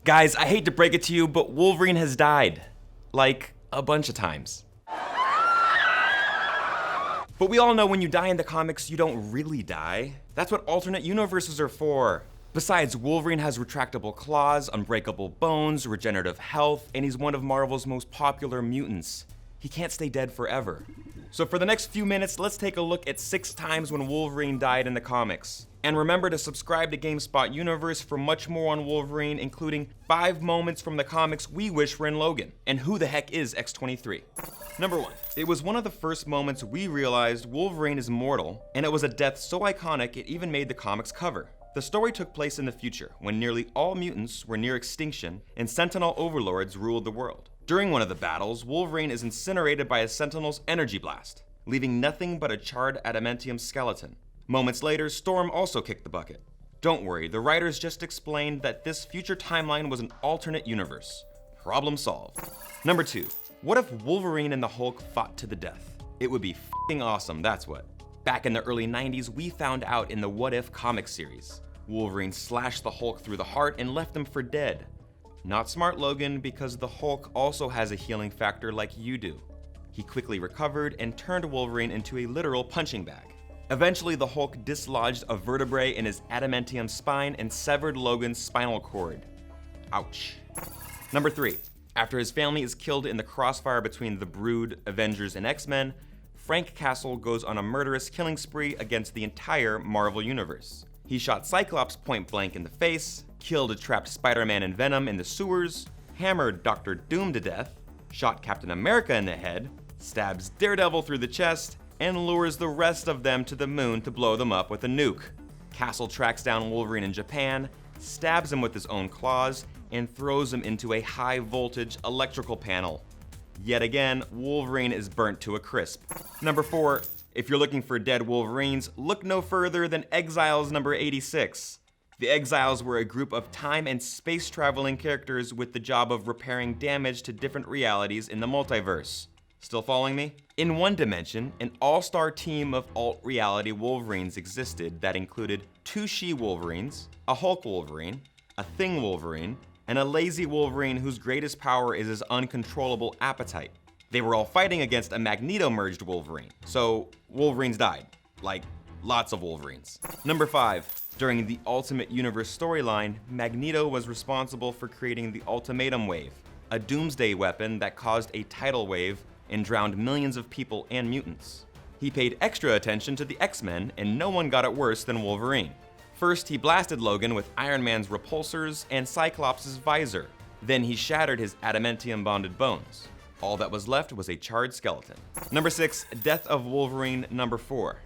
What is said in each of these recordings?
Guys, I hate to break it to you, but Wolverine has died. Like, a bunch of times. But we all know when you die in the comics, you don't really die. That's what alternate universes are for. Besides, Wolverine has retractable claws, unbreakable bones, regenerative health, and he's one of Marvel's most popular mutants. He can't stay dead forever. So for the next few minutes, let's take a look at 6 times when Wolverine died in the comics. And remember to subscribe to GameSpot Universe for much more on Wolverine, including 5 moments from the comics we wish were in Logan, and who the heck is X-23. Number 1. It was one of the first moments we realized Wolverine is mortal, and it was a death so iconic it even made the comics cover. The story took place in the future, when nearly all mutants were near extinction and Sentinel overlords ruled the world. During one of the battles, Wolverine is incinerated by a Sentinel's energy blast, leaving nothing but a charred adamantium skeleton. Moments later, Storm also kicked the bucket. Don't worry, the writers just explained that this future timeline was an alternate universe. Problem solved. Number 2. What if Wolverine and the Hulk fought to the death? It would be f***ing awesome, that's what. Back in the early 90s, we found out in the What If comic series. Wolverine slashed the Hulk through the heart and left him for dead. Not smart, Logan, because the Hulk also has a healing factor like you do. He quickly recovered and turned Wolverine into a literal punching bag. Eventually, the Hulk dislodged a vertebrae in his adamantium spine and severed Logan's spinal cord. Ouch. Number 3. After his family is killed in the crossfire between the Brood, Avengers, and X-Men, Frank Castle goes on a murderous killing spree against the entire Marvel Universe. He shot Cyclops point blank in the face, killed a trapped Spider-Man and Venom in the sewers, hammered Doctor Doom to death, shot Captain America in the head, stabs Daredevil through the chest, and lures the rest of them to the moon to blow them up with a nuke. Castle tracks down Wolverine in Japan, stabs him with his own claws, and throws him into a high-voltage electrical panel. Yet again, Wolverine is burnt to a crisp. Number 4. If you're looking for dead Wolverines, look no further than Exiles number 86. The Exiles were a group of time and space traveling characters with the job of repairing damage to different realities in the multiverse. Still following me? In one dimension, an all-star team of alt-reality Wolverines existed that included 2 She-Wolverines, a Hulk Wolverine, a Thing Wolverine, and a lazy Wolverine whose greatest power is his uncontrollable appetite. They were all fighting against a Magneto-merged Wolverine, so Wolverines died. Like, lots of Wolverines. Number 5. During the Ultimate Universe storyline, Magneto was responsible for creating the Ultimatum Wave, a doomsday weapon that caused a tidal wave and drowned millions of people and mutants. He paid extra attention to the X-Men, and no one got it worse than Wolverine. First, he blasted Logan with Iron Man's repulsors and Cyclops' visor. Then he shattered his adamantium-bonded bones. All that was left was a charred skeleton. Number 6, Death of Wolverine number 4.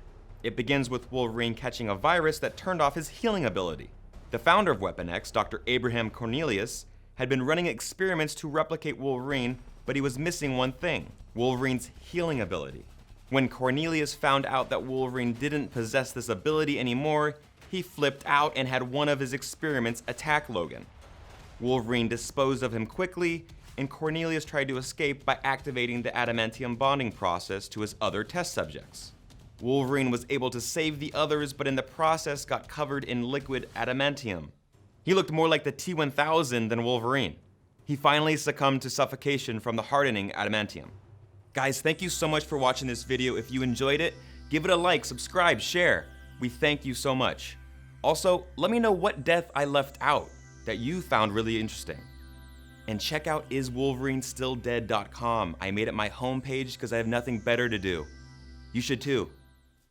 It begins with Wolverine catching a virus that turned off his healing ability. The founder of Weapon X, Dr. Abraham Cornelius, had been running experiments to replicate Wolverine, but he was missing one thing: Wolverine's healing ability. When Cornelius found out that Wolverine didn't possess this ability anymore, he flipped out and had one of his experiments attack Logan. Wolverine disposed of him quickly, and Cornelius tried to escape by activating the adamantium bonding process to his other test subjects. Wolverine was able to save the others, but in the process got covered in liquid adamantium. He looked more like the T-1000 than Wolverine. He finally succumbed to suffocation from the hardening adamantium. Guys, thank you so much for watching this video. If you enjoyed it, give it a like, subscribe, share. We thank you so much. Also, let me know what death I left out that you found really interesting. And check out iswolverinestilldead.com. I made it my homepage because I have nothing better to do. You should too.